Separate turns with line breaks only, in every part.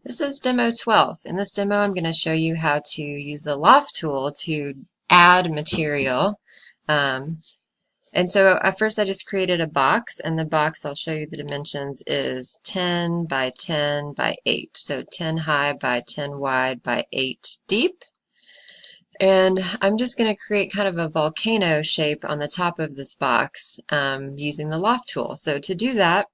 This is demo 12. In this demo, I'm going to show you how to use the loft tool to add material. And so at first I just created a box, and the box, I'll show you the dimensions, is 10 by 10 by 8. So 10 high by 10 wide by 8 deep. And I'm just going to create kind of a volcano shape on the top of this box using the loft tool. So to do that,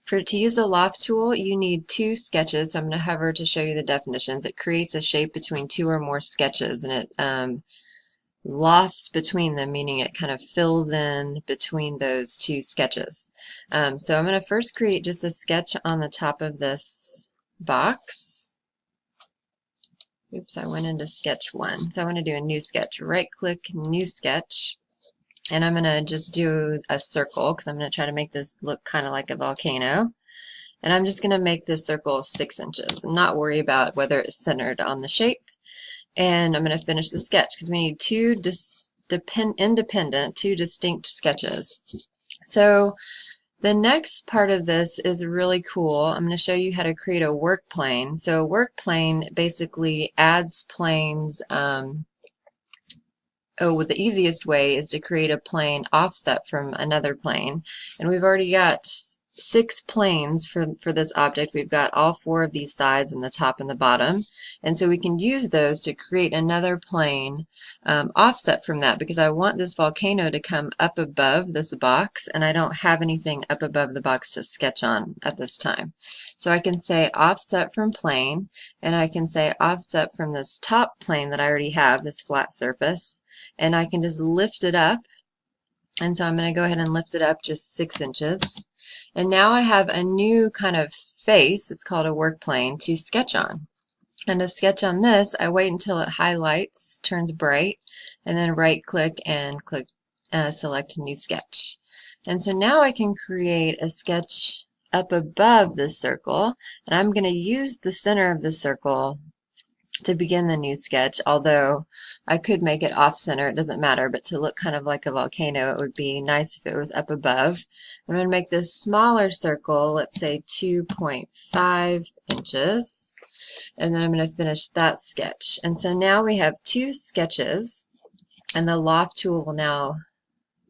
to use the loft tool, you need two sketches. So I'm going to hover to show you the definitions. It creates a shape between two or more sketches, and it lofts between them, meaning it kind of fills in between those two sketches. So I'm going to first create just a sketch on the top of this box. Oops, I went into sketch 1. So I want to do a new sketch. Right click, new sketch. And I'm going to just do a circle because I'm going to try to make this look kind of like a volcano. And I'm just going to make this circle 6 inches and not worry about whether it's centered on the shape. And I'm going to finish the sketch because we need two distinct sketches. So the next part of this is really cool. I'm going to show you how to create a work plane. So a work plane basically adds planes. The easiest way is to create a plane offset from another plane. And we've already got 6 planes for this object. We've got all 4 of these sides in the top and the bottom. And so we can use those to create another plane offset from that, because I want this volcano to come up above this box, and I don't have anything up above the box to sketch on at this time. So I can say offset from plane, and I can say offset from this top plane that I already have, this flat surface, and I can just lift it up. And so I'm going to go ahead and lift it up just 6 inches. And now I have a new kind of face, it's called a work plane, to sketch on. And to sketch on this, I wait until it highlights, turns bright, and then right click and select new sketch. And so now I can create a sketch up above this circle, and I'm going to use the center of the circle to begin the new sketch, although I could make it off center, it doesn't matter, but to look kind of like a volcano, it would be nice if it was up above. I'm going to make this smaller circle, let's say 2.5 inches, and then I'm going to finish that sketch. And so now we have 2 sketches, and the loft tool will now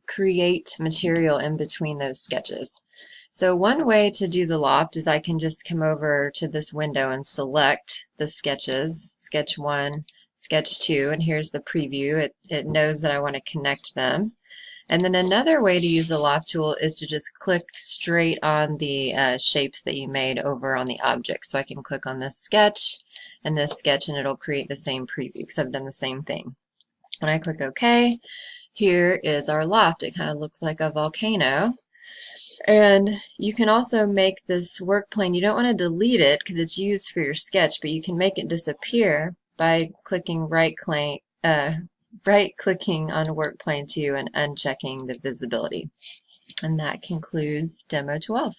create material in between those sketches. So one way to do the loft is I can just come over to this window and select the sketches, sketch 1, sketch 2, and here's the preview. It knows that I want to connect them. And then another way to use the loft tool is to just click straight on the shapes that you made over on the object. So I can click on this sketch, and it'll create the same preview because I've done the same thing. When I click OK, here is our loft. It kind of looks like a volcano. And you can also make this work plane, you don't want to delete it because it's used for your sketch, but you can make it disappear by clicking right-clicking on work plane 2 and unchecking the visibility. And that concludes demo 12.